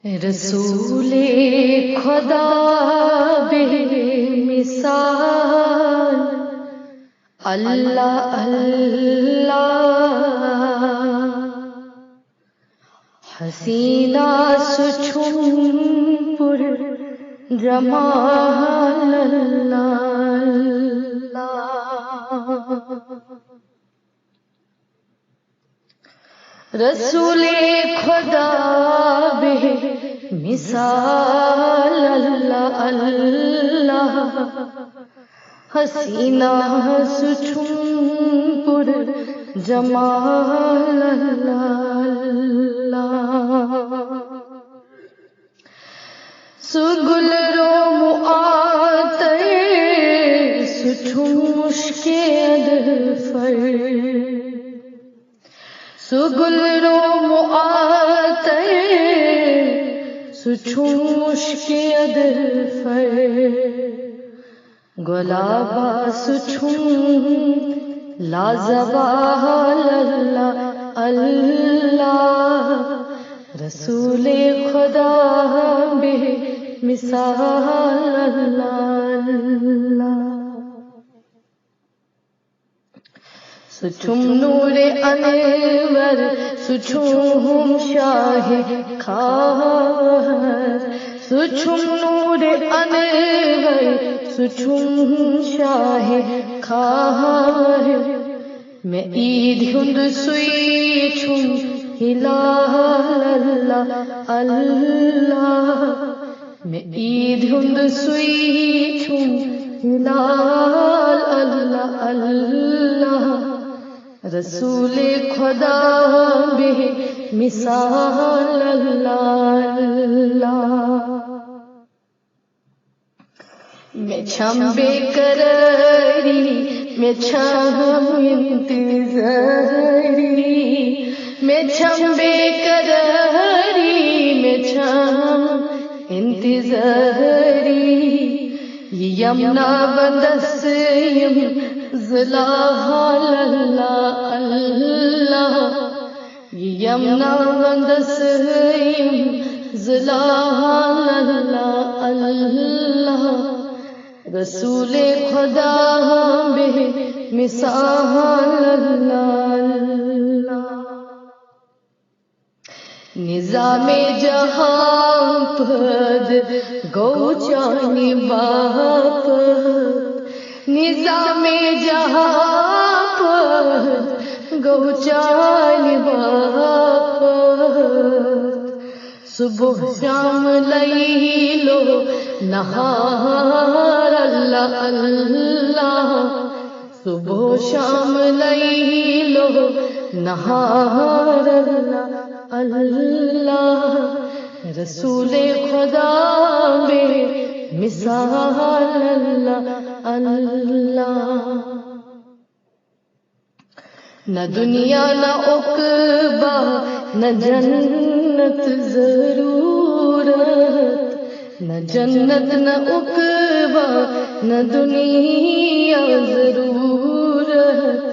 رسول خدا بے مثال اللہ اللہ، حسینہ سچھم پر جمال اللہ، رسول خدا بے مثال اللہ اللہ، حسینہ سچھم پر جمال اللہ، سگل رو معاطر سچھم مشک ادفر، سگل رو معاطر سچھم مشک ادفر، گلابا سچھم لازوال اللہ اللہ، رسول خدا بے مثال اللہ اللہ، سچھم نور انور سچھم شاہ خار، سچھم نور انور سچھم شاہ خار، میں عید ہند سوئی چھم ہلال اللہ اللہ، میں عید ہند سوئی چھم ہلال اللہ اللہ، رسول خدا بے مثال اللہ اللہ، میں چھم بے قراری میں چھم انتظاری، میں چھم بے قراری میں چھم انتظاری، یمنا بندسیم زلال اللہ اللہ، یمنا بندسیم زلال اللہ اللہ، رسول خدا بے مثال اللہ اللہ، نظام جہاں پد گو چانی باپ، نظام جہاں پد گو چانی باپ، صبح شام لیلو نہار اللہ اللہ، صبح شام لیلو نہار اللہ اللہ، رسول خدا بے مثال اللہ اللہ، نہ دنیا نہ عقبہ نہ جنت ضرورت، نہ جنت نہ عقبہ نہ دنیا ضرورت،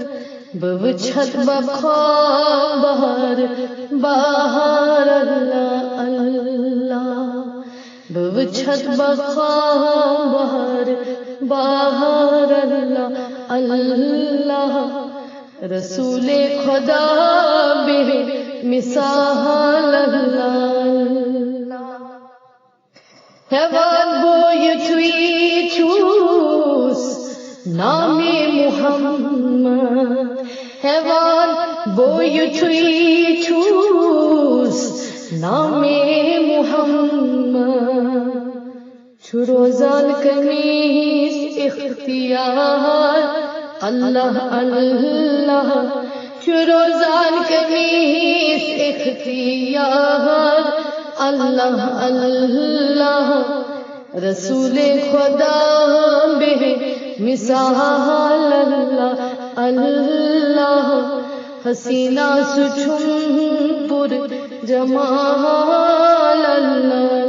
بوچھت بخواب بہار بہار اللہ اللہ، بوچھت بخواب بہار بہار اللہ اللہ، رسول خدا بے مثال اللہ اللہ، حیوان بوئی چوس نام محمد، حیوان بوئی چوس نام محمد، چھروزان کنیز اختیار اللہ اللہ، چھروزان کنیز اختیار اللہ اللہ، رسول خدا بے مثال اللہ اللہ، حسینہ سچھم پر جمال اللہ